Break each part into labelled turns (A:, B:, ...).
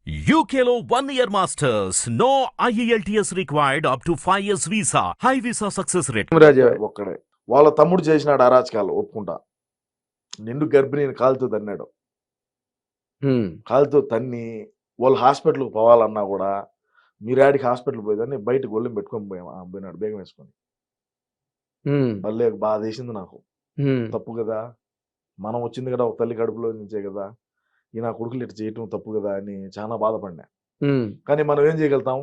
A: UKLO 1 year masters. No IELTS required up to 5 years visa. High visa success rate.
B: రాజా
C: ఒక్కడే వాళ్ళ తమ్ముడు చేసినాడు అరాచకాలు ఒప్పుకుంటా. నిండు గర్భిణిని కాలుతో తన్నాడు. కాలుతో తన్ని వాళ్ళు హాస్పిటల్కి పోవాలన్నా కూడా మీరాడికి హాస్పిటల్ పోయేదాన్ని బయట గొల్లెం పెట్టుకొని పోయినాడు బేగం వేసుకొని. మళ్ళీ బాధ వేసింది నాకు. తప్పు కదా, మనం వచ్చింది కదా ఒక తల్లి కడుపులో నుంచే కదా, ఈ నా కొడుకులు ఇట్లా చేయటం తప్పు కదా అని చాలా బాధపడినా. కానీ మనం ఏం చేయగలుగుతాం?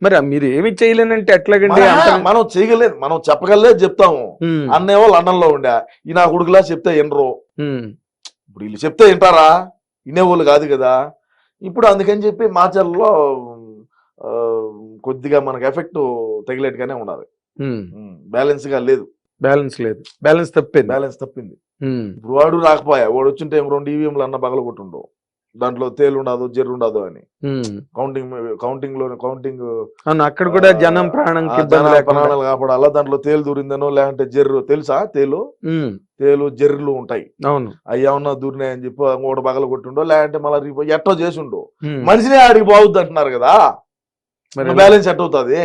B: మరి మీరు ఏమి చేయలేనంటే ఎట్లాగండి?
C: మనం చేయగలేదు, మనం చెప్పగలేదు చెప్తాము. అన్నేవాళ్ళు లండన్లో ఉండా, ఈ నా కొడుకులా చెప్తే వినరు. ఇప్పుడు వీళ్ళు చెప్తే వింటారా? వినేవాళ్ళు కాదు కదా. ఇప్పుడు అందుకని చెప్పి మాచర్లో కొద్దిగా మనకు ఎఫెక్ట్ తగిలేట్టుగానే ఉండాలి. బ్యాలెన్స్ గా లేదు,
B: బ్యాలెన్స్
C: తప్పింది. ఇప్పుడు వాడు రాకపోయా, వాడు వచ్చింటే 2 ఈవీఎంలు అన్న పగల కొట్టుండవు, దాంట్లో తేలు ఉండదు జెర్రు ఉండదు అని కౌంటింగ్
B: అక్కడ కూడా జనం ప్రాణాలు
C: కాపాడాలా. దాంట్లో తేలు దూరిందనో లేదంటే జెర్రు, తెలుసా తేలు జెర్రులు ఉంటాయి,
B: అవును
C: అవి ఏమన్నా దూరినాయని చెప్పి ఇంకోటి పగల కొట్టిండో లేదంటే మళ్ళీ ఎట్టో చేసి ఉండో మనిషినే ఆడికి బాగుద్ది అంటున్నారు కదా. బ్యాలెన్స్ ఎట్ అవుతుంది?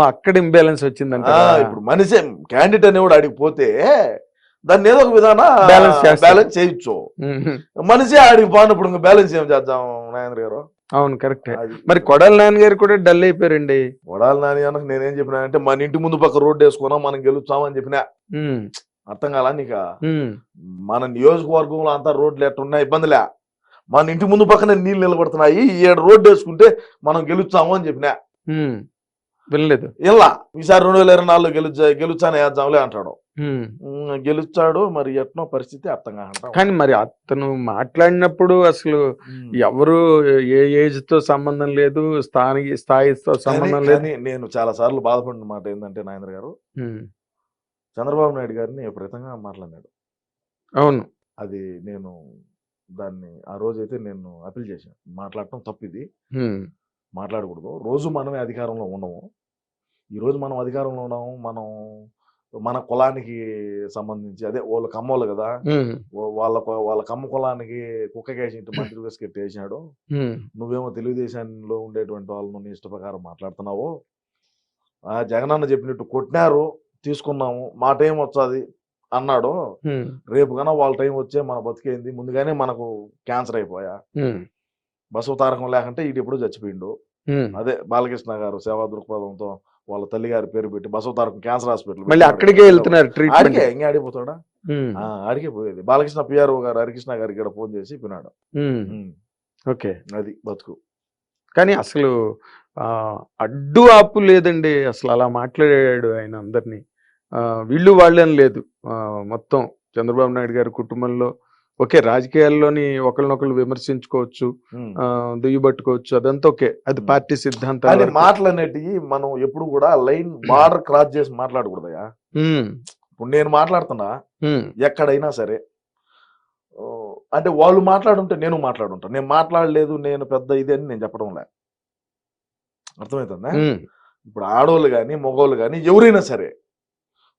B: అక్కడ ఇంబ్యాలెన్స్ వచ్చిందంట.
C: ఇప్పుడు మనిషి క్యాండిడేట్ అనేవాడు ఆడికి పోతే దాన్ని ఏదో ఒక విధానం బ్యాలెన్స్ చేయొచ్చు. మనిషి ఆడికి పోయినప్పుడు ఇంకా బ్యాలెన్స్ ఏం చేద్దాం నాయన గారు?
B: అవును కరెక్ట్. మరి కొడాలి నాని గారు కూడా డల్ అయిపోయారండి.
C: కొడాలి నాని అన్న నేనేం చెప్పినా అంటే, మన ఇంటి ముందు పక్క రోడ్డు వేసుకున్నా మనం గెలుస్తామని చెప్పినా. అర్థం కాలా నీక? మన నియోజకవర్గంలో అంతా రోడ్లు ఎట్టున్నా ఇబ్బందిలే, మన ఇంటి ముందు పక్కనే నీళ్ళు నిలబడుతున్నాయి, 7 రోడ్డు వేసుకుంటే మనం గెలుస్తాము అని చెప్పినా.
B: వినలేదు.
C: ఇలా ఈసారి 2024 గెలుచానే వేద్దాంలే అంటాడు. గెలుచాడు, మరి ఎట్నో పరిస్థితి అర్థం కాదు.
B: కానీ మరి అతను మాట్లాడినప్పుడు అసలు ఎవరు ఏ ఏజ్ తో సంబంధం లేదు, స్థాయితో సంబంధం లేదు.
C: నేను చాలా సార్లు బాధపడిన మాట ఏంటంటే నాయన గారు, చంద్రబాబు నాయుడు గారిని విపరీతంగా మాట్లాడినాడు.
B: అవును,
C: అది నేను దాన్ని ఆ రోజైతే నేను అపీల్ చేశాను. మాట్లాడటం తప్పిది, మాట్లాడకూడదు. రోజు మనమే అధికారంలో ఉండము. ఈరోజు మనం అధికారంలో ఉన్నాము, మనం మన కులానికి సంబంధించి, అదే వాళ్ళ కమ్మోళ్ళు కదా, వాళ్ళ కమ్మ కులానికి కుక్కకేసి మంత్రి బిస్కెట్ వేసినాడు. నువ్వేమో తెలుగుదేశంలో ఉండేటువంటి వాళ్ళను నీ ఇష్ట ప్రకారం మాట్లాడుతున్నావు. జగనన్న చెప్పినట్టు కొట్టినారు, తీసుకున్నాము, మా టైం వచ్చాది అన్నాడు. రేపు కన్నా వాళ్ళ టైం వచ్చే మన బతికేంది, ముందుగానే మనకు క్యాన్సర్ అయిపోయా. బసవ తారకం లేకంటే ఇది ఎప్పుడు చచ్చిపోయిండు. అదే బాలకృష్ణ గారు సేవా దృక్పథంతో వాళ్ళ తల్లి గారి పేరు పెట్టి బసవ తారకం క్యాన్సర్ హాస్పిటల్
B: అక్కడికే వెళ్తున్నారు.
C: ఇంకా ఆడిపోతాడా? ఆడికే పోయేది. బాలకృష్ణ పిఆర్ఓ గారు హరికృష్ణ గారికి కూడా ఫోన్ చేసి పిన్నాడు.
B: ఓకే,
C: అది బతుకు.
B: కానీ అసలు అడ్డు ఆపు లేదండి. అసలు అలా మాట్లాడాడు ఆయన అందరినీ. వీళ్ళు వాళ్ళని లేదు, మొత్తం చంద్రబాబు నాయుడు గారి కుటుంబంలో ఓకే, రాజకీయాల్లోని ఒకరినొకరు విమర్శించుకోవచ్చు, దుయ్యబట్టుకోవచ్చు, అదంతా ఓకే, అది పార్టీ సిద్ధాంతాలు.
C: మాటలు అనేటివి మనం ఎప్పుడు కూడా లైన్ బార్డర్ క్రాస్ చేసి మాట్లాడకూడదయా. ఇప్పుడు నేను మాట్లాడుతున్నా ఎక్కడైనా సరే, అంటే వాళ్ళు మాట్లాడుంటే నేను మాట్లాడుంటా, నేను మాట్లాడలేదు నేను పెద్ద ఇది అని నేను చెప్పడం లే. అర్థమవుతుందా? ఇప్పుడు ఆడవాళ్ళు కానీ మగవాళ్ళు కానీ ఎవరైనా సరే,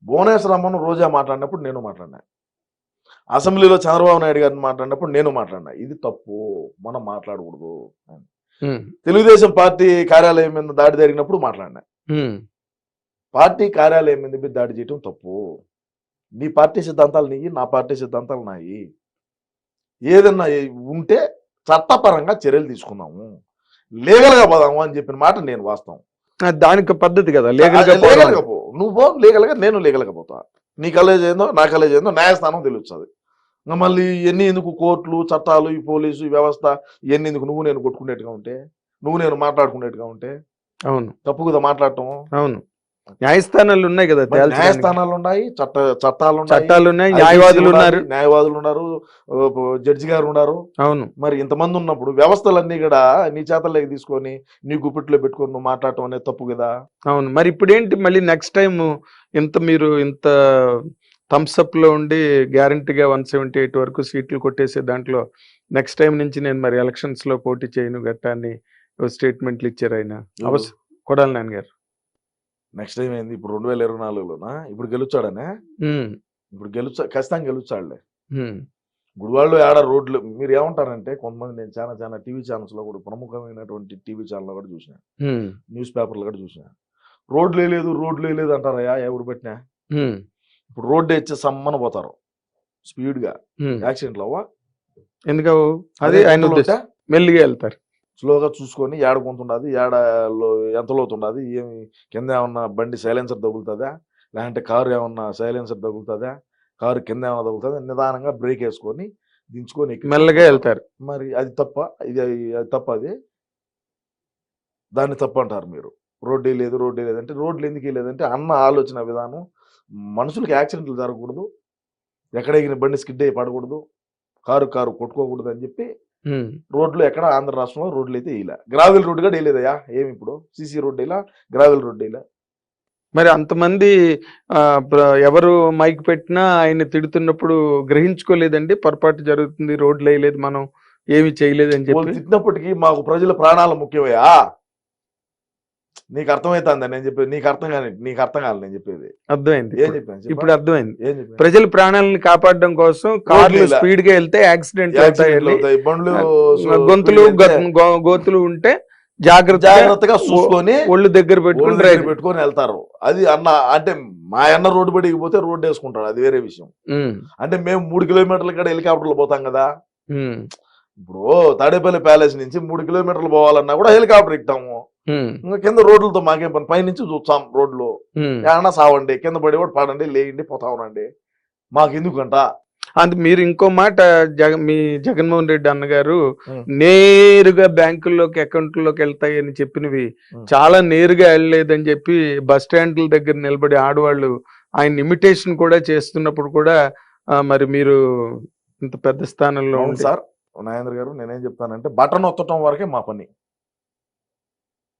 C: భువనేశ్వరమ్మను రోజా మాట్లాడినప్పుడు నేను మాట్లాడినా, అసెంబ్లీలో చంద్రబాబు నాయుడు గారిని మాట్లాడినప్పుడు నేను మాట్లాడినా. ఇది తప్పు, మనం మాట్లాడకూడదు. తెలుగుదేశం పార్టీ కార్యాలయం మీద దాడి జరిగినప్పుడు మాట్లాడినా, పార్టీ కార్యాలయం మీద దాడి చేయటం తప్పు. నీ పార్టీ సిద్ధాంతాలు నీయి, నా పార్టీ సిద్ధాంతాలు నాయి. ఏదన్నా ఉంటే చట్టపరంగా చర్యలు తీసుకుందాము, లీగల్ గా పోదాము అని చెప్పిన మాట నేను వాస్తవం.
B: దానికి పద్ధతి కదా,
C: లీగల్ గా పో, నువ్వు లీగల్ గా, నేను లీగల్ గా పోతా. నీ కాలేజ్ ఏందో నా కాలేజ్ ఏందో న్యాయస్థానం తెలుస్తుంది. ఇంకా మళ్ళీ ఎన్ని ఎందుకు కోర్టులు చట్టాలు, ఈ పోలీసు ఈ వ్యవస్థ ఇవన్నీ ఎందుకు? నువ్వు నేను కొట్టుకునేట్టుగా ఉంటే, నువ్వు నేను మాట్లాడుకునేట్టుగా ఉంటే
B: అవును
C: తప్పు కదా మాట్లాడటం.
B: అవును, న్యాయస్థానాలు ఉన్నాయి కదా,
C: న్యాయస్థానాలు ఉన్నాయి, చట్టాలు
B: ఉన్నాయి, న్యాయవాదులు
C: ఉన్నారు, జడ్జి గారు ఉన్నారు.
B: అవును,
C: మరి ఇంతమంది ఉన్నప్పుడు వ్యవస్థలన్నీ కూడా నీ చేతల్లోకి తీసుకొని నీ గుప్పిట్లో పెట్టుకొని నువ్వు మాట్లాడటం అనేది తప్పు కదా.
B: అవును, మరి ఇప్పుడు ఏంటి మళ్ళీ నెక్స్ట్ టైం మీరు ఇంత థమ్స్అప్ లో ఉండి గ్యారంటీగా 178 వరకు సీట్లు కొట్టేసే దాంట్లో నెక్స్ట్ టైం నుంచి నేను మరి ఎలక్షన్స్ లో పోటీ చేయను గట్టాన్ని స్టేట్మెంట్లు ఇచ్చారు ఆయన, కొడాలి నాని గారు.
C: నెక్స్ట్ టైం ఏంది? ఇప్పుడు 2024లోనా? ఇప్పుడు గెలుచాడనే, ఇప్పుడు ఖచ్చితంగా గెలుచాడులే. గుడివాళ్ళు ఆడ రోడ్లు మీరు ఏమంటారంటే కొంతమంది నేను చాలా టీవీ ఛానల్స్ లో కూడా ప్రముఖమైనటువంటి టీవీ ఛానల్ కూడా చూసిన, న్యూస్ పేపర్లు కూడా చూసిన, రోడ్లు లేదు అంటారయ్యా ఎవరు పెట్టినా. ఇప్పుడు రోడ్డు వచ్చి సమ్మన పోతారు స్పీడ్ గా, యాక్సిడెంట్లు అవ్వా
B: ఎందుకు అది ఆయన ఉద్దేశం, మెల్లిగా వెళ్తారు
C: స్లోగా చూసుకొని ఏడ కొంతుండదు, ఏడ ఎంత లోతుండదు, ఏమి కింద ఏమన్నా బండి సైలెన్సర్ తగులుతుందా, లేదంటే కారు ఏమన్నా సైలెన్సర్ తగులుతుందా, కారు కింద ఏమన్నా తగులుతుందా, నిదానంగా బ్రేక్ వేసుకొని దించుకొని
B: మెల్లగా వెళ్తారు.
C: మరి అది తప్ప, అది తప్ప, అది దాన్ని తప్పు అంటారు మీరు. రోడ్డే లేదు అంటే రోడ్లు ఎందుకు లేదంటే అన్న ఆలోచన విధానం, మనుషులకి యాక్సిడెంట్లు జరగకూడదు, ఎక్కడ ఎగిన బండి స్కిడ్ అయ్యి పడకూడదు, కారు కొట్టుకోకూడదు అని చెప్పి రోడ్లు ఎక్కడ ఆంధ్ర రాష్ట్రంలో రోడ్లు అయితే ఇలా గ్రావెల్ రోడ్డు కూడా వేయలేదయ్యా. ఏమి ఇప్పుడు సీసీ రోడ్డు ఇలా, గ్రావెల్ రోడ్డు ఇలా.
B: మరి అంతమంది ఎవరు మైక్ పెట్టినా ఆయన తిడుతున్నప్పుడు గ్రహించుకోలేదండి, పొరపాటు జరుగుతుంది, రోడ్లు వేయలేదు, మనం ఏమి చేయలేదని చెప్పి
C: తిట్టినప్పటికీ మాకు ప్రజల ప్రాణాలు ముఖ్యమయ్యా. నీకు అర్థమవుతుందా నేను చెప్పేది? నీకు అర్థం కాదు నేను చెప్పేది.
B: అర్థమైంది,
C: ఏం చెప్పాను
B: ఇప్పుడు అర్థమైంది. ప్రజల ప్రాణాలను కాపాడడం కోసం కార్లు స్పీడ్ గా వెళ్తే యాక్సిడెంట్ అవుతాయి,
C: బండ్లు
B: గోతులు ఉంటే జాగ్రత్తగా
C: చూసుకొని
B: ఒళ్ళు దగ్గర పెట్టుకొని
C: వెళ్తారు. అది అన్న అంటే మా అన్న రోడ్డు పడిపోతే రోడ్డు వేసుకుంటాడు, అది వేరే విషయం. అంటే మేము 3 కిలోమీటర్ల కాడ హెలికాప్టర్లు పోతాం కదా. ఇప్పుడు తాడేపల్లి ప్యాలెస్ నుంచి 3 కిలోమీటర్లు పోవాలన్నా కూడా హెలికాప్టర్ ఎక్కుతాము. కింద రోడ్లతో మాకేం పని, పైనుంచి చూస్తాం రోడ్లు, ఏమన్నా సావండి, కింద పడి కూడా పడండి, లేయండి, పోతా ఉండండి, మాకెందుకంట.
B: అది మీరు ఇంకో మాట, మీ జగన్మోహన్ రెడ్డి అన్నగారు నేరుగా బ్యాంకుల్లోకి అకౌంట్లోకి వెళ్తాయని చెప్పినవి చాలా నేరుగా వెళ్ళలేదని చెప్పి బస్ స్టాండ్ల దగ్గర నిలబడి ఆడవాళ్ళు ఆయన ఇమిటేషన్ కూడా చేస్తున్నప్పుడు కూడా మరి మీరు ఇంత పెద్ద స్థానంలో ఉంది
C: సార్. నాగేంద్ర గారు నేనేం చెప్తానంటే బటన్ ఒత్తటం వరకే మా పని,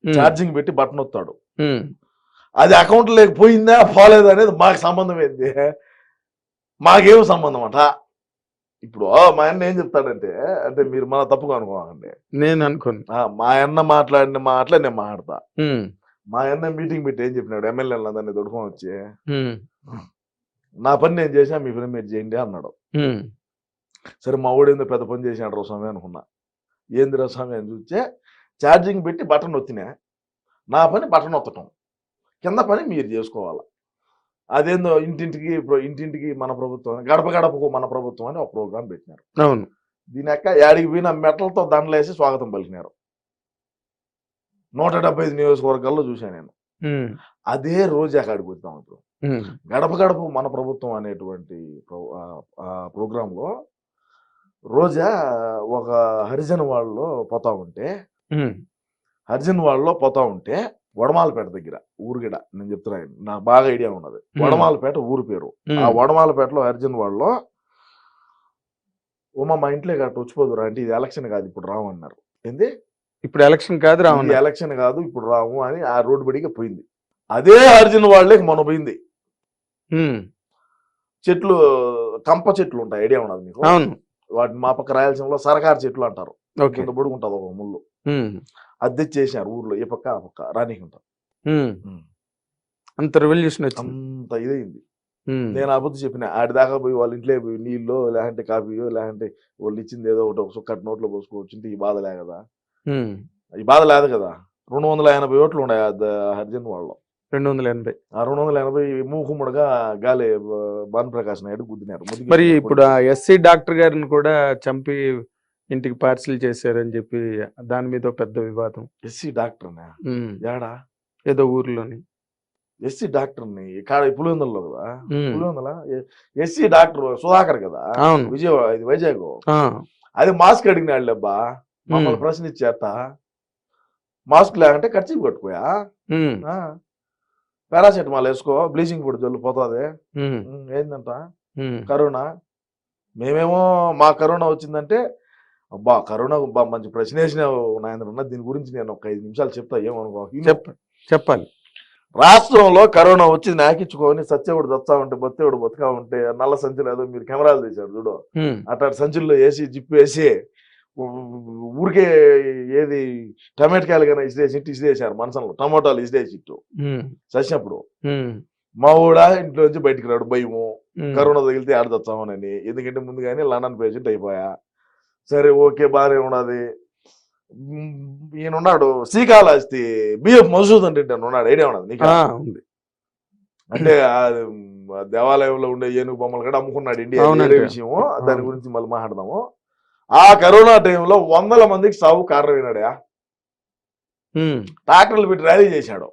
C: ఛార్జింగ్ పెట్టి బటన్ ఒత్తాడు, అది అకౌంట్ లేకపోయిందా పోలేదా అనేది మాకు సంబంధం ఏంది, మాకేం సంబంధం అంట. ఇప్పుడు మా అన్న ఏం చెప్తాడంటే, అంటే మీరు మన తప్పుగా అనుకోవాలండి,
B: నేను అనుకోను,
C: మా అన్న మాట్లాడిన మాటలే నేను మాట్లాడతా. మా అన్న మీటింగ్ పెట్టి ఏం చెప్పినాడు, ఎమ్మెల్యేలు అందరినీ దొడుకొని వచ్చి, నా పని నేను చేసా, మీ పని మీరు చేయండి అన్నాడు. సరే మా ఊడు ఏందో పెద్ద పని చేసినాడు స్వామి అనుకున్నా. ఏంది స్వామి అని చూస్తే ఛార్జింగ్ పెట్టి బటన్ ఒత్తినా, నా పని బటన్ ఒత్తటం, కింద పని మీరు చేసుకోవాలి. అదేందో ఇంటింటికి మన ప్రభుత్వం, గడప గడపకు మన ప్రభుత్వం అని ఒక ప్రోగ్రాం పెట్టినారు.
B: అవును,
C: దీని యొక్క యాడికి పోయిన మెటలతో దండలేసి స్వాగతం పలికినారు. 175 నియోజకవర్గాల్లో చూశాను నేను. అదే రోజు అక్కడికి పోతాం. ఇప్పుడు గడప గడప మన ప్రభుత్వం అనేటువంటి ప్రోగ్రాంలో రోజా ఒక హరిజన్ వాళ్ళలో పోతా ఉంటే వడమాలపేట దగ్గర ఊరుగడ, నేను చెప్తున్నాను, నాకు బాగా ఐడియా ఉన్నది. వడమాలపేట ఊరు పేరు. ఆ వడమాలపేటలో హరిజన్ వాళ్ళలో మా ఇంట్లో గట్ట వచ్చిపోదురా అంటే, ఇది ఎలక్షన్ కాదు ఇప్పుడు రాము అన్నారు. ఏంది
B: ఇప్పుడు ఎలక్షన్ కాదు రాము,
C: ఎలక్షన్ కాదు ఇప్పుడు రాము అని ఆ రోడ్డు బడిగా పోయింది. అదే హరిజన్ వాళ్ళకి మొన్న పోయింది. చెట్లు, కంప చెట్లు ఉంటాయి, ఐడియా ఉన్నది మీకు? వాటిని మా పక్క రాయలసీమలో సరకారు చెట్లు అంటారు. కింద పొడుగుంటది ఒక ముళ్ళు, అది తెచ్చేసారు ఊర్లో, ఏ పక్క ఆ పక్క రానీకుంటారు.
B: అంత రెవల్యూషన్
C: అంత ఇదైంది. నేను ఆ బుద్ధి చెప్పిన, ఆడి దాకా పోయి వాళ్ళ ఇంట్లో పోయి నీళ్ళు లేదంటే కాఫీయో లేదంటే వాళ్ళు ఇచ్చింది ఏదో ఒకటి, ఒక సుక్కటి నోట్లో పోసుకోవచ్చు, ఈ బాధ లే కదా, ఈ బాధ లేదు కదా. 280 ఓట్లు ఉన్నాయి హరిజన్ వాళ్ళలో.
B: 280
C: ఆ 280 మూకుముడుగా గాలి భానుప్రకాష్ నాయుడు గుద్దినారు.
B: మరి ఇప్పుడు ఆ ఎస్సీ డాక్టర్ గారిని కూడా చంపి ఇంటికి పార్సిల్ చేశారని చెప్పి దాని మీద పెద్ద వివాదం.
C: ఎస్సీ డాక్టర్ ఏడా
B: ఏదో ఊర్లోని
C: ఎస్సీ డాక్టర్ని పులివెందులలో కదా, పులివెందుల ఎస్సీ డాక్టర్ సుధాకర్ కదా, విజయవాడ, ఇది వైజాగ్. అది మాస్క్ అడిగినాడు అబ్బా, మమ్మల్ని ప్రశ్నించేట. మాస్క్ లేకంటే ఖర్చు కట్టుకోయా, పారాసెటమాల్ వేసుకో, బ్లీచింగ్ పౌడర్ జల్లు పోతుంది. ఏందంట కరోనా, మేమేమో మా కరోనా వచ్చిందంటే, అబ్బా కరోనా మంచి ప్రశ్న వేసినావు నాయన, దీని గురించి నేను ఒక 5 నిమిషాలు చెప్తా, ఏమనుకో.
B: చెప్పాలి.
C: రాష్ట్రంలో కరోనా వచ్చి నాకిచ్చుకొని సత్యవుడు దత్తా ఉంటే బొత్తేవుడు బతుకా ఉంటే నల్ల సంచులు ఏదో మీరు కెమెరాలు తీశారు చూడు, అట్లాంటి సంచుల్లో వేసి జిప్పు వేసి ఊరికే ఏది టమాటకాయలు కానీ ఇసిరేసారు, మనసంలో టమోటాలు ఇసిరేసి ఇట్టు చచ్చినప్పుడు మా ఊడా ఇంట్లో నుంచి బయటికి రాడు, భయము. కరోనా తగిలితే ఆడ తెచ్చామని. ఎందుకంటే ముందుగానే లండన్ పేషెంట్ అయిపోయా. సరే ఓకే బాగానే ఉన్నది. ఈయన ఉన్నాడు శ్రీకాళహస్తి బిఎఫ్ మధుసూదన్ రెడ్డి అని ఉన్నాడు, ఐడియా ఉన్నది నీకు?
B: ఉంది.
C: అంటే దేవాలయంలో ఉండే ఏనుగు బొమ్మలు కూడా అమ్ముకున్నాడు ఇండియా, వేరే విషయము, దాని గురించి మళ్ళీ మాట్లాడదాము. ఆ కరోనా టైంలో 100 మందికి సాగు కారణమైనాడా. ట్రాక్టర్లు పెట్టి ర్యాలీ చేశాడు.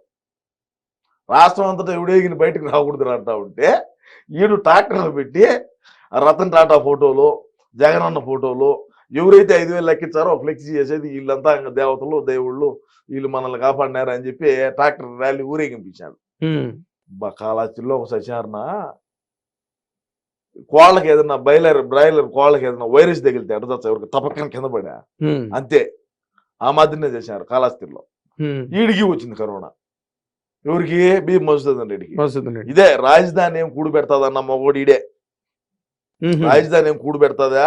C: రాష్ట్రం అంతటా ఎవడేగిన బయటకు రాకూడదు అంటా ఉంటే ఈడు ట్రాక్టర్లు పెట్టి రతన్ టాటా ఫోటోలు, జగనన్న ఫోటోలు, ఎవరైతే 5,000 లెక్కించారో ఫ్లెక్సీ చేసేది వీళ్ళంతా ఇంకా దేవతలు దేవుళ్ళు, వీళ్ళు మనల్ని కాపాడినారు అని చెప్పి ట్రాక్టర్ ర్యాలీ ఊరేగింపించాడు. కాళహస్తిలో ఒక సత్యనారాయణ కోళ్ళకి ఏదన్నా బ్రాయిలర్ కోళ్ళకి ఏదన్నా వైరస్ తగిలితే అడచచ్చు, ఎవరికి తపక్కన కింద పడా అంతే. ఆ మాదిరినే చేశారు కాళహస్తిలో. ఈడికి వచ్చింది కరోనా. ఎవరికి? బి మధుసూదన్ రెడ్డికి. ఇదే రాజధాని ఏం కూడు పెడతాదన్న మగోడు ఈడే. రాజధాని ఏం కూడు పెడతాదా,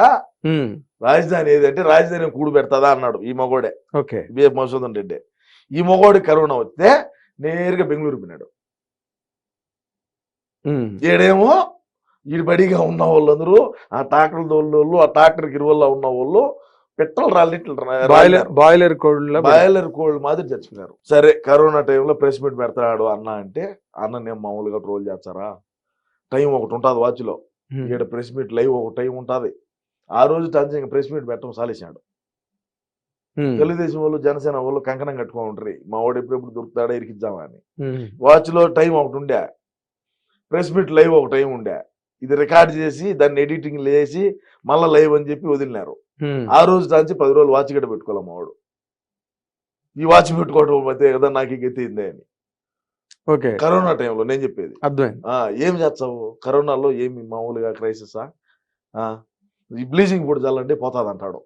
C: రాజధాని ఏదంటే రాజధాని ఏం కూడు పెడతాదా అన్నాడు ఈ మగోడే, బి మధుసూదన్ రెడ్డి. ఈ మగోడి కరోనా వస్తే నేరుగా బెంగళూరు పోయినాడు. ఈడేమో ఈడు బడిగా ఉన్న వాళ్ళందరూ ఆ ట్రాక్టర్ దోళ్ళు, ఆ ట్రాక్టర్ ఇరువల్లో ఉన్న వాళ్ళు పెట్రోల్ బాయిలర్ కోళ్ళు మాదిరి చచ్చిపోయినారు. సరే కరోనా టైంలో ప్రెస్ మీట్ పెడతాడు అన్న అంటే, అన్న నేను మామూలుగా ట్రోల్ చేస్తారా, టైం ఒకటి ఉంటుంది వాచ్లో, ఇక్కడ ప్రెస్ మీట్ లైవ్ ఒక టైం ఉంటుంది. ఆ రోజు టంచంగా ప్రెస్ మీట్ పెట్టడం సాలేసాడు. తెలుగుదేశం వాళ్ళు జనసేన వాళ్ళు కంకణం కట్టుకో ఉంటారు, మా వాడు ఎప్పుడెప్పుడు దొరుకుతాడా ఇరికిద్దామా అని. వాచ్లో టైం ఒకటి ఉండే, ప్రెస్ మీట్ లైవ్ ఒక టైం ఉండే. ఇది రికార్డ్ చేసి దాన్ని ఎడిటింగ్ చేసి మళ్ళీ లైవ్ అని చెప్పి వదిలినారు. ఆ రోజు దాచి 10 రోజులు వాచ్ గడ్డ పెట్టుకోవాలి మా వాడు. ఈ వాచ్ పెట్టుకోవడం అయితే కదా నాకు గెత్తిందే అని. కరోనా టైంలో నేను చెప్పేది ఏం చేస్తావు కరోనాలో, ఏమి మామూలుగా క్రైసిసా, ఈ బ్లీచింగ్ పొడి చల్లంటే పోతాది అంటాడు.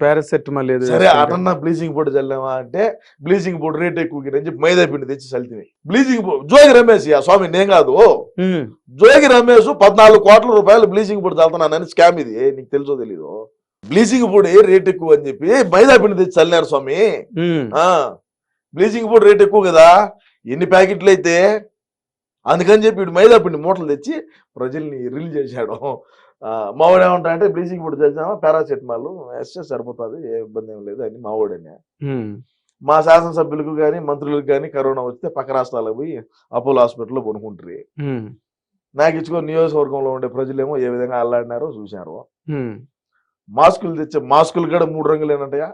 B: పారాసెటమాల్ లేదు.
C: సరే అటన్నా బ్లీచింగ్ పొడి చల్లామా అంటే బ్లీచింగ్ పొడి రేట్ ఎక్కువ అని చెప్పి మైదా పిండి తెచ్చి చల్లితే బ్లీచింగ్ పొడి. జోగి రమేష్ ఆ స్వామి నేను కాదు, జోగి రమేష్ 14 కోట్ల రూపాయలు బ్లీచింగ్ పొడి చల్లుతున్నానని స్కామ్ ఇది, నీకు తెలుసో తెలీదు. బ్లీచింగ్ పొడి రేట్ ఎక్కువ అని చెప్పి మైదా పిండి తెచ్చి చల్లినారు స్వామి. బ్లీచింగ్ పొడి రేట్ ఎక్కువ కదా, ఎన్ని ప్యాకెట్లు అయితే, అందుకని చెప్పి ఇటు మైదా పిండి మూటలు తెచ్చి ప్రజల్ని రిలీజ్ చేశాడు. మావాడు ఏమంటా అంటే బ్లీచింగ్ పొడి చల్లినామా పారాసెటమాల్ వేస్తే సరిపోతుంది, ఏ ఇబ్బంది ఏం లేదు అని మావాడని. మా శాసనసభ్యులకు కానీ మంత్రులకు కానీ కరోనా వస్తే పక్క రాష్ట్రాలకు పోయి అపోలో హాస్పిటల్లో కొనుక్కుంటారు. నాకు ఇచ్చుకొని నియోజకవర్గంలో ఉండే ప్రజలేమో ఏ విధంగా అల్లాడినారో చూశారు. మాస్కులు తెచ్చే మాస్కులు కూడా 3 రంగులేనంటయా,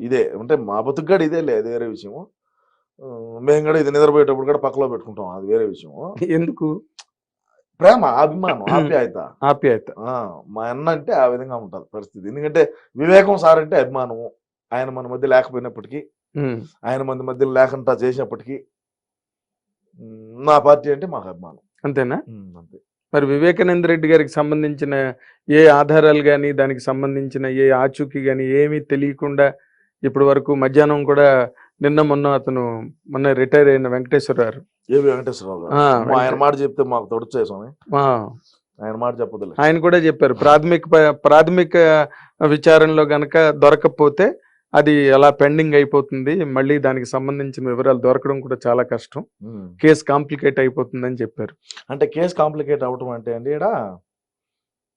C: ఇదే అంటే మా బతుకు కూడా ఇదే లేదు, వేరే విషయం. మేము కూడా ఇది నిద్రపోయేటప్పుడు కూడా పక్కలో పెట్టుకుంటాం, అది వేరే విషయం.
B: ఎందుకు?
C: ప్రేమ, అభిమానం, ఆప్యాయత. మా అన్న అంటే ఆ విధంగా ఉంటుంది పరిస్థితి. ఎందుకంటే వివేకం సార్ అంటే అభిమానము. ఆయన మన మధ్య లేకపోయినప్పటికీ, ఆయన మన మధ్య లేకుండా చేసినప్పటికీ నా పార్టీ అంటే మాకు అభిమానం.
B: అంతేనా?
C: అంతే.
B: మరి వివేకానంద రెడ్డి గారికి సంబంధించిన ఏ ఆధారాలు కానీ, దానికి సంబంధించిన ఏ ఆచూకీ కానీ ఏమీ తెలియకుండా ఇప్పటి వరకు మధ్యాహ్నం కూడా మొన్న రిటైర్ అయిన వెంకటేశ్వరరావు,
C: వెంకటేశ్వరరావు ఆయన మాట చెప్తే మాకు తొడుచే స్వామి, ఆయన మాట చెప్పదు.
B: ఆయన కూడా చెప్పారు ప్రాథమిక విచారణలో గనక దొరకకపోతే అది అలా పెండింగ్ అయిపోతుంది, మళ్ళీ దానికి సంబంధించిన వివరాలు దొరకడం కూడా చాలా కష్టం, కేసు కాంప్లికేట్ అయిపోతుందని చెప్పారు.
C: అంటే కేసు కాంప్లికేట్ అవటం అంటే అండి ఇక్కడ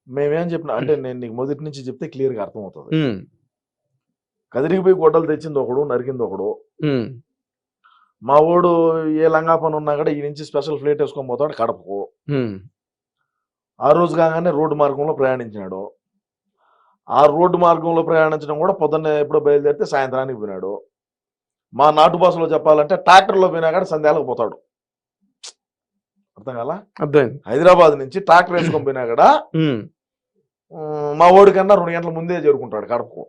C: మేమేం చెప్పినా అంటే నేను నీకు మొదటి నుంచి చెప్తే క్లియర్ గా అర్థమవుతుంది. కదిరికి పోయి గొడ్డలు తెచ్చింది ఒకడు, నరికింది ఒకడు. మా వాడు ఏ లంగా పని ఉన్నా కూడా ఈ నుంచి స్పెషల్ ఫ్లైట్ వేసుకొని పోతాడు కడపకు. ఆ రోజు కాగానే రోడ్డు మార్గంలో ప్రయాణించినాడు. ఆ రోడ్డు మార్గంలో ప్రయాణించడం కూడా పొద్దున్నే ఎప్పుడో బయలుదేరితే సాయంత్రానికి పోయినాడు. మా నాటు భాషలో చెప్పాలంటే ట్రాక్టర్లో పోయినా కూడా సంధ్యాలకు పోతాడు. అర్థం కాలా? హైదరాబాద్ నుంచి ట్రాక్టర్ వేసుకొని పోయినా కూడా మా ఓడి కన్నా 2 గంటల ముందే చేరుకుంటాడు కడపకు.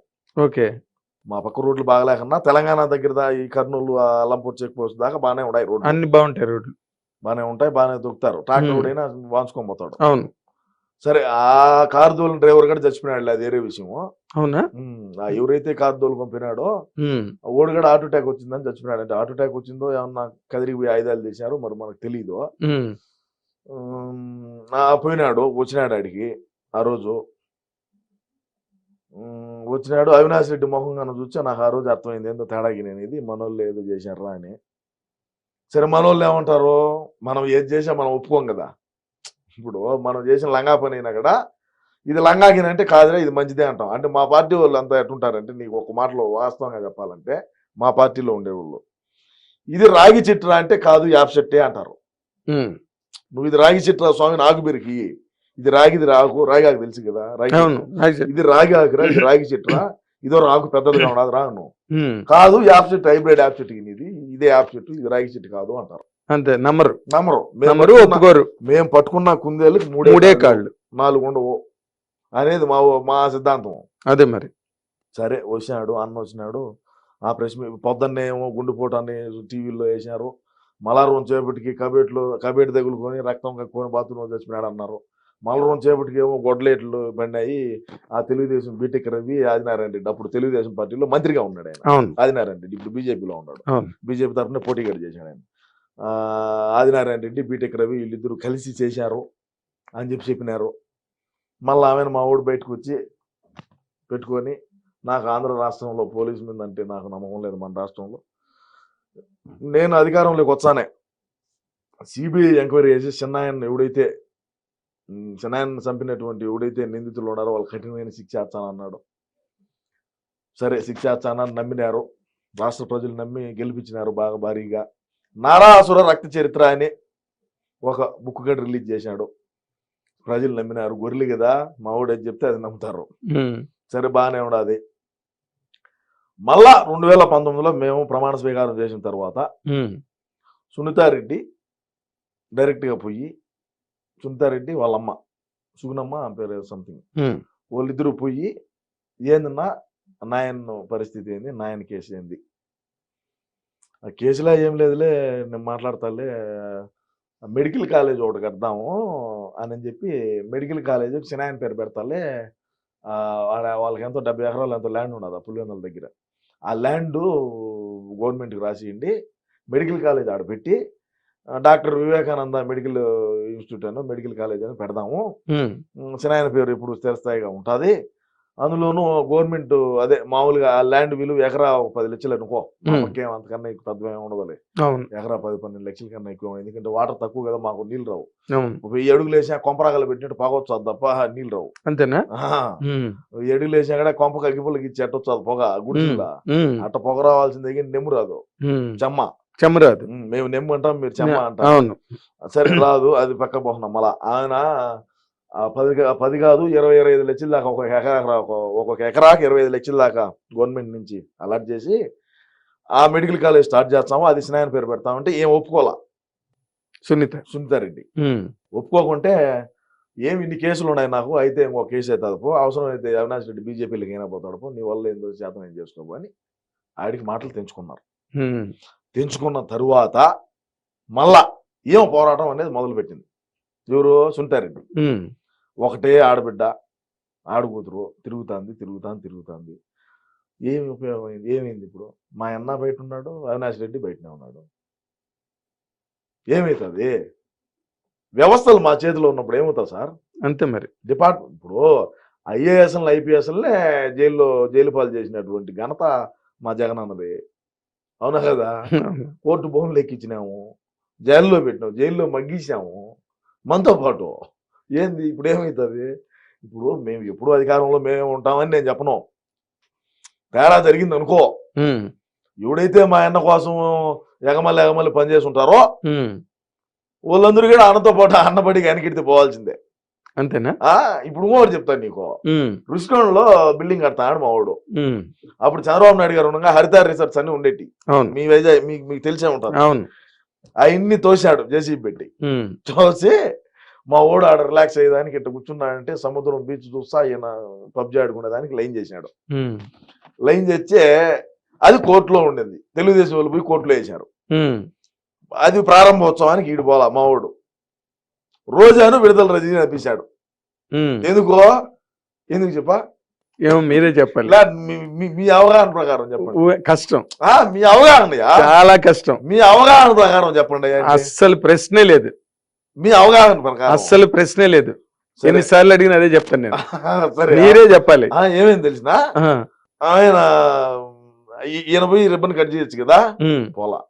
C: మా పక్క రోడ్లు బాగలేకన్నా తెలంగాణ దగ్గర ఈ కర్నూలు అలంపూర్ చెక్ పోస్ట్ దాకా బాగానే ఉన్నాయి రోడ్లు,
B: అన్ని బాగుంటాయి, రోడ్లు బాగానే
C: ఉంటాయి, బాగానే దొరుకుతారు. ట్రాక్టర్ రోడ్డైనా వాంచుకొని పోతాడు.
B: అవును.
C: సరే ఆ కారు దోలిన డ్రైవర్ కూడా చచ్చిపోయినాడు, అది వేరే విషయము.
B: అవునా?
C: ఎవరైతే కారు దోలుకొని పోయినాడో ఓడి కూడా హార్ట్ అటాక్ వచ్చిందని చచ్చిపోయినాడు. అంటే హార్ట్ అటాక్ వచ్చిందో ఏమన్నా కదిరికి పోయి ఆయుధాలు తీశారు మరి మనకు తెలీదు. పోయినాడు, వచ్చినాడు ఆడికి. ఆ రోజు వచ్చినాడు, అవినాష్ రెడ్డి మొహంగా చూస్తే నాకు ఆ రోజు అర్థమైంది ఏందో తేడాకి నేను ఇది మనోళ్ళు ఏదో చేశారా అని. సరే మనోళ్ళు ఏమంటారు, మనం ఏది చేసా మనం ఒప్పుకోం కదా, ఇప్పుడు మనం చేసిన లంగా పని అయినా కూడా ఇది లంగాగిన అంటే కాదురా ఇది మంచిదే అంటాం. అంటే మా పార్టీ వాళ్ళు అంతా ఎట్టుంటారంటే, నీకు ఒక మాటలో వాస్తవంగా చెప్పాలంటే మా పార్టీలో ఉండేవాళ్ళు, ఇది రాగి చిట్రా అంటే కాదు యాప్ చెట్టే అంటారు. నువ్వు ఇది రాగి చిట్రా స్వామి నాకు బెరికి, ఇది రాగిది రాగి ఆకు తెలుసు కదా, ఇది రాగి ఆకురా, ఇది రాగి చిట్రా, ఇదో రాకు పెద్దదిగా ఉండదు రా నువ్వు కాదు, యాప్ చెట్టు హైబ్రిడ్ యాప్ చెట్టు ఇది, ఇదే యాప్ చెట్టు, ఇది రాగి చెట్టు కాదు అంటారు.
B: అంతే, నమ్మరు ఒప్పుకోరు.
C: మేము పట్టుకున్న కుందేళ్ళకి మూడే కాళ్ళు 4 ఉండవు అనేది మా సిద్ధాంతం.
B: అదే మరి.
C: సరే వచ్చినాడు అన్న వచ్చినాడు, ఆ ప్రెస్ పొద్దున్నే ఏమో గుండెపోటు అని టీవీలో వేసినారు. మళ్ళా 2 చేపటికి కబేటి తగులుకొని రక్తం కక్కుని బాత్రూంలో చచ్చిపోయాడు అన్నారు. మళ్ళీ 2 చేపటికి ఏమో గొడ్లేట్లు పడినాయి. ఆ తెలుగుదేశం బీటెక్ రవి ఆదినారాయణ రెడ్డి అప్పుడు తెలుగుదేశం పార్టీలో మంత్రిగా ఉన్నాడు ఆయన. ఆదినారాయణ రెడ్డి ఇప్పుడు బీజేపీలో ఉన్నాడు. బీజేపీ తరఫున పోటీగా చేశాడు ఆయన. ఆదినారాయణ రెడ్డి బీటెక్ రవి వీళ్ళిద్దరూ కలిసి చేశారు అని చెప్పినారు. మళ్ళీ ఆమెను మా ఊడు బయటకు వచ్చి పెట్టుకొని, నాకు ఆంధ్ర రాష్ట్రంలో పోలీసు మీద అంటే నాకు నమ్మకం లేదు, మన రాష్ట్రంలో నేను అధికారంలోకి వచ్చానే సిబిఐ ఎంక్వైరీ చేసి చిన్నాయన్ని చంపినటువంటి ఎవడైతే నిందితులు ఉన్నారో వాళ్ళు కఠినమైన శిక్ష వేస్తానన్నాడు. సరే శిక్ష వేస్తానని నమ్మినారు, రాష్ట్ర ప్రజలు నమ్మి గెలిపించినారు బాగా భారీగా. నారాసుర రక్త చరిత్ర అని ఒక బుక్ గడ్ రిలీజ్ చేశాడు. ప్రజలు నమ్మినారు, గొర్రెలు కదా మా ఊడు అది చెప్తే అది నమ్ముతారు. సరే బాగానే ఉండదు. మళ్ళా 2019లో మేము ప్రమాణ స్వీకారం చేసిన తర్వాత సునీతారెడ్డి డైరెక్ట్గా పోయి, సునీతారెడ్డి వాళ్ళమ్మ సుగుణమ్మ పేరు సంథింగ్, వాళ్ళిద్దరూ పోయి ఏందన్నా నాయన్ పరిస్థితి ఏంది, నాయన కేసు ఏంది, ఆ కేసులో ఏం లేదులే నేను మాట్లాడతాలే, మెడికల్ కాలేజ్ ఒకటి కడదాము అని చెప్పి మెడికల్ కాలేజ్ చిన్నాయన పేరు పెడతాలే, వాళ్ళకి ఎంతో 70 ఎకరాలు ఎంతో ల్యాండ్ ఉన్నది ఆ పులివెందుల దగ్గర, ఆ ల్యాండ్ గవర్నమెంట్కి రాసియండి, మెడికల్ కాలేజ్ ఆడ పెట్టి డాక్టర్ వివేకానంద మెడికల్ ఇన్స్టిట్యూట్ అని మెడికల్ కాలేజ్ అని పెడదాము, చిన్నాయన పేరు ఇప్పుడు స్థిరస్థాయిగా ఉంటుంది, అందులోనూ గవర్నమెంట్ అదే మామూలుగా ఆ ల్యాండ్ విలువ ఎకరా 10 లక్షలు అనుకో, మనకేం అంతకన్నా పెద్ద ఉండదులే, ఎకరా 10-12 లక్షల కన్నా ఎక్కువ, ఎందుకంటే వాటర్ తక్కువ కదా, మాకు నీళ్ళు రావు, 1000 అడుగులు వేసినా కొంపరాగలు పెట్టినట్టు పొగవచ్చు అది తప్ప నీళ్ళు రావు.
B: అంతేనా?
C: 1000 అడుగులు వేసినా కూడా కొంప అగ్గిపుల్లకి ఇచ్చి ఎట్టొచ్చు అది పొగ గుడిలా, అట్ట పొగ రావాల్సింది దగ్గర నెమ్ము రాదు, చెమ్మ రాదు, మేము నెమ్ము అంటాం మీరు చెమ్మ అంటాం. సరే రాదు, అది పక్క పోతున్నాం. మళ్ళా ఆయన 10 కాదు 20-25 లక్షల దాకా ఒక్కొక్క ఎకరాకి 25 లక్షల దాకా గవర్నమెంట్ నుంచి అలాట్ చేసి ఆ మెడికల్ కాలేజ్ స్టార్ట్ చేస్తాము, అది స్నాయన పేరు పెడతామంటే ఏం ఒప్పుకోవాలా సునీతారెడ్డి. ఒప్పుకోకుంటే ఏమి ఇన్ని కేసులు ఉన్నాయి నాకు, అయితే ఇంకో కేసు అవుతుంది పో, అవసరం అయితే అవినాష్ రెడ్డి బీజేపీలోకి అయినా పోతాడు పో, నీ వల్ల ఏందో శాతం ఏం చేసుకోబో అని ఆడికి మాటలు తెంచుకున్నారు. తెంచుకున్న తరువాత మళ్ళా ఏం పోరాటం అనేది మొదలుపెట్టింది ఎవరు, సునీతారెడ్డి. ఒకటే ఆడబిడ్డ ఆడుకూతురు తిరుగుతాంది. ఏమి ఉపయోగం అయింది, ఏమైంది? ఇప్పుడు మా అన్న బయట ఉన్నాడు, అవినాష్ రెడ్డి బయటనే ఉన్నాడు, ఏమవుతుంది? వ్యవస్థలు మా చేతిలో ఉన్నప్పుడు ఏమవుతుంది సార్?
B: అంతే మరి.
C: డిపార్ట్మెంట్ ఇప్పుడు ఐఏఎస్ఎల్ ఐపీఎస్ఎల్నే జైలు పాలు చేసినటువంటి ఘనత మా జగన్ అన్నది, అవునా కదా? కోర్టు భూములు ఎక్కించినాము, జైల్లో పెట్టినాము, జైల్లో మగ్గించాము మనతో పాటు. ఏంది ఇప్పుడు ఏమవుతుంది? ఇప్పుడు మేము ఎప్పుడు అధికారంలో మేము ఉంటామని నేను చెప్పను, తేడా జరిగింది అనుకో, ఎవడైతే మా అన్న కోసం ఎగమల్లి పనిచేసి ఉంటారో వాళ్ళందరూ కూడా అన్నతో పాటు అన్నబడికి వెనకెడితే పోవాల్సిందే.
B: అంతేనా?
C: ఇప్పుడు ఇంకోటి చెప్తాను నీకు, రుషికొండలో బిల్డింగ్ కడతాడు మా వాడు, అప్పుడు చంద్రబాబు నాయుడు గారు ఉండగా హరిత రిసార్ట్స్ అన్ని ఉండేటి, మీ వైజాగ్ మీకు తెలిసే ఉంటారు, అవన్నీ తోసాడు జేసీబీ పెట్టి. తోసి మా ఓడు ఆడ రిలాక్స్ అయ్యేదానికి ఇట్లా కూర్చున్నాడంటే సముద్రం బీచ్ చూస్తా ఈయన పబ్జి ఆడుకునేదానికి లైన్ చేశాడు. లైన్ చేస్తే అది కోర్టులో ఉండేది, తెలుగుదేశం వాళ్ళు పోయి కోర్టులో వేశారు. అది ప్రారంభోత్సవానికి ఈడు పోలా మా ఓడు, రోజాను విడుదల రజనీ అనిపించాడు. ఎందుకు చెప్పా?
B: ఏమో మీరే చెప్పాలి,
C: మీ అవగాహన ప్రకారం చెప్పండి.
B: కష్టం,
C: మీ అవగాహన
B: చాలా కష్టం,
C: మీ అవగాహన ప్రకారం చెప్పండి.
B: అస్సలు ప్రశ్నే లేదు,
C: మీ అవగాహన ప్రకారం అస్సలు
B: ప్రశ్నే లేదు. ఎన్నిసార్లు అడిగిన అదే చెప్తాను నేను, మీరే చెప్పాలి.
C: ఏమేమి తెలిసిన ఆయన ఈయన పోయి రిబ్బన్ కట్ చేయొచ్చు కదా, పోలా,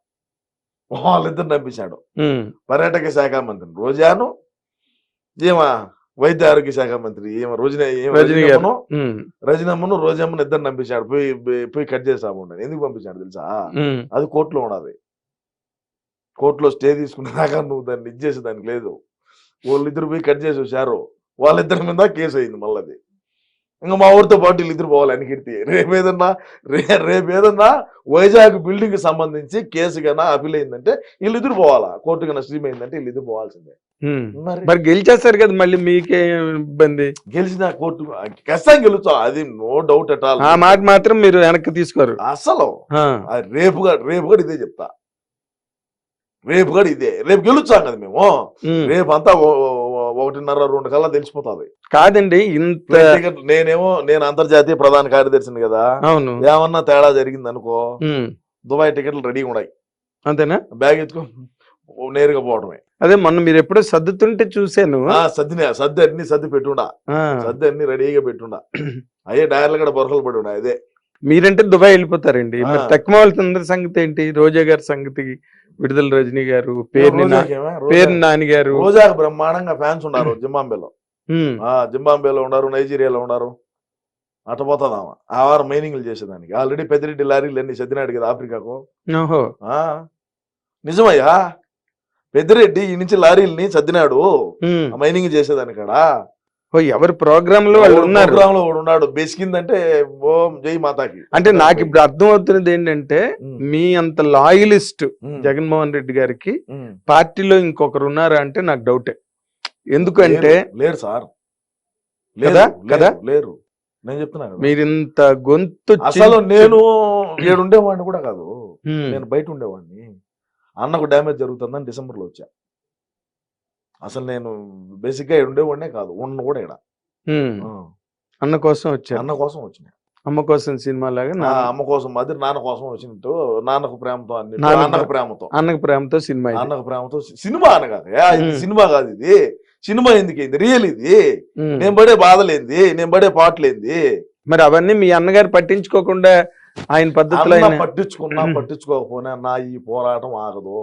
C: వాళ్ళిద్దరు నంపించాడు. పర్యాటక శాఖ మంత్రి రోజాను ఏమా వైద్య ఆరోగ్య శాఖ మంత్రి ఏమో
B: రజనీ గారు.
C: రజనమ్మను రోజమ్మను ఇద్దరు పంపించాడు, పోయి కట్ చేసాము ఎందుకు పంపించాడు తెలుసా? అది కోర్టులో ఉన్నది, కోర్టులో స్టే తీసుకునేదాకా నువ్వు దాన్ని ఇచ్చేసి దానికి లేదు. వాళ్ళిద్దరు పోయి కట్ చేసి వచ్చారు, వాళ్ళిద్దరి మీద కేసు అయింది. మళ్ళీ అది ఇంకా మా ఊరితో పాటు వీళ్ళిద్దరు పోవాలి అని కీర్తి. రేపేదన్నా వైజాగ్ బిల్డింగ్ కి సంబంధించి కేసు కన్నా అపీల్ అయిందంటే వీళ్ళిద్దరు పోవాలా, కోర్టు కన్నా స్ట్రీమ్ అయిందంటే వీళ్ళిద్దరు పోవాల్సిందే.
B: మరి గెలిచేస్తారు కదా, మళ్ళీ మీకే ఇబ్బంది.
C: గెలిచిన కోర్టు ఖచ్చితంగా గెలుస్తాం, అది నో డౌట్ అట్ ఆల్.
B: ఆ మాట మాత్రం మీరు వెనక్కి తీసుకోరు
C: అసలు. రేపు కూడా ఇదే చెప్తా, రేపు కూడా ఇదే, రేపు గెలుస్తాం కదా మేము. రేపు అంతా 1:30-2 కల్లా తెలిసిపోతుంది.
B: కాదండి ఇంత
C: నేను అంతర్జాతీయ ప్రధాన కార్యదర్శిని కదా,
B: అవును,
C: ఏమన్నా తేడా జరిగింది అనుకో దుబాయ్ టికెట్లు రెడీగా ఉన్నాయి,
B: అంతేనా?
C: బ్యాగ్ ఎత్తుకో నేరుగా పోవడమే.
B: అదే మొన్న మీరు ఎప్పుడో సర్దుతుంటే చూసాను.
C: సర్ది అన్ని పెట్టుండా, సర్ది అన్ని రెడీగా పెట్టుండా, అయ్యే డైర్లు కూడా బొరకలు పడి ఉండా. అదే
B: మీరంటే దుబాయ్ వెళ్ళిపోతారండి. మరి తక్కువ వాళ్ళ సంగతి ఏంటి? రోజా గారి సంగతి, విడుదల రజనీ గారు, పేరు నాని గారు.
C: రోజాకు బ్రహ్మాండంగా ఫ్యాన్స్ ఉన్నారు జింబాంబేలో. జింబాంబేలో ఉన్నారు, నైజీరియాలో ఉన్నారు. అట్టపోతుందామా ఆ వారం మైనింగ్లు చేసేదానికి. ఆల్రెడీ పెద్దిరెడ్డి లారీలు అన్ని సర్దినాడు కదా ఆఫ్రికాకు. నిజమయ్యా, పెద్దిరెడ్డి ఈ నుంచి లారీలని సర్దినాడు మైనింగ్ చేసేదానికాడా.
B: ఎవరి ప్రోగ్రామ్ లో వాళ్ళు ఉన్నారు,
C: ఉన్నాడు. బెసికిందంటే ఓం జై మాతాకి.
B: అంటే నాకు ఇప్పుడు అర్థం అవుతున్నది ఏంటంటే, మీ అంత లాయలిస్ట్ జగన్మోహన్ రెడ్డి గారికి పార్టీలో ఇంకొకరు ఉన్నారా అంటే నాకు డౌటే. ఎందుకంటే
C: లేరు సార్,
B: కదా
C: లేరు. నేను చెప్తున్నాను
B: మీరింత గొంతు.
C: అసలు నేను ఏడుండేవాడిని కూడా కాదు, నేను బయట ఉండేవాడిని. అన్నకు డ్యామేజ్ జరుగుతుందని డిసెంబర్లో వచ్చా. అసలు నేను బేసిక్ గా ఉండేవాడినే కాదు, ఉన్న కూడా ఇక్కడ
B: అన్న కోసం వచ్చా.
C: అన్న కోసం వచ్చిన,
B: అమ్మ కోసం సినిమా లాగా
C: అమ్మ కోసం మాదిరి నాన్న కోసం వచ్చినట్టు, నాన్నకు ప్రేమతో అన్నకు ప్రేమతో సినిమా, అన్నకు ప్రేమతో సినిమా అనగాదు. సినిమా కాదు ఇది, సినిమా ఎందుకైంది, రియల్ ఇది. నేను పడే బాధలేంది, నేను పడే పాటలేంది.
B: మరి అవన్నీ మీ అన్నగారు పట్టించుకోకుండా ఆయన పద్ధతిలో
C: పట్టించుకోకపోయినా నా ఈ పోరాటం ఆగదు.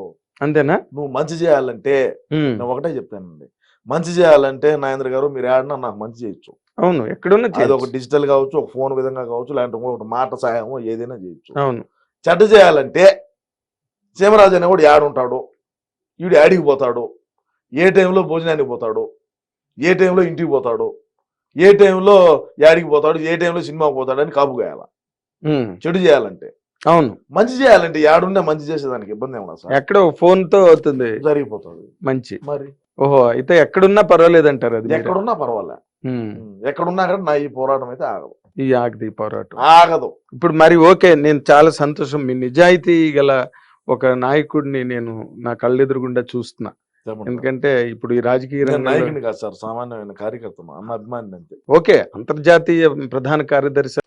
B: అంతేనా?
C: నువ్వు మంచి చేయాలంటే నేను ఒకటే చెప్తానండి, మంచి చేయాలంటే నాగేంద్ర గారు మీరు ఆడినా నాకు మంచి చేయొచ్చు.
B: అవును, ఎక్కడున్నా
C: అది ఒక డిజిటల్ కావచ్చు, ఒక ఫోన్ విధంగా కావచ్చు, లేదంటే ఒక మాట సహాయం ఏదైనా చేయొచ్చు.
B: అవును.
C: చెడ్డ చేయాలంటే సీమరాజు అనేవాడు యాడుంటాడు, వీడు యాడికి పోతాడు, ఏ టైంలో భోజనానికి పోతాడు, ఏ టైంలో ఇంటికి పోతాడు, ఏ టైంలో యాడికి పోతాడు, ఏ టైంలో సినిమాకి పోతాడు అని కాపు కాయాల. చెడు చేయాలంటే.
B: అవును.
C: మంచి చేయాలంటే యాడున్నా మంచి చేసేదానికి ఇబ్బంది ఏమన్నా సార్,
B: ఎక్కడో ఫోన్ తో అవుతుంది,
C: జరిగిపోతుంది
B: మంచి.
C: మరి
B: ఓహో, అయితే ఎక్కడున్నా పర్వాలేదు అంటారు. అది
C: ఎక్కడున్నా పర్వాలే, ఎక్కడున్నా కానీ నా ఈ పోరాటం అయితే ఆగదు.
B: ఈ పోరాటం
C: ఆగదు.
B: ఇప్పుడు మరి ఓకే, నేను చాలా సంతోషం. మీ నిజాయితీ గల ఒక నాయకుడిని నేను నా కళ్ళెదురుగుండా చూస్తున్నా. ఎందుకంటే ఇప్పుడు ఈ రాజకీయ
C: నాయకుడిని కాదు సార్, సామాన్యమైన కార్యకర్త, అన్న అభిమాని అంతే.
B: ఓకే, అంతర్జాతీయ ప్రధాన కార్యదర్శి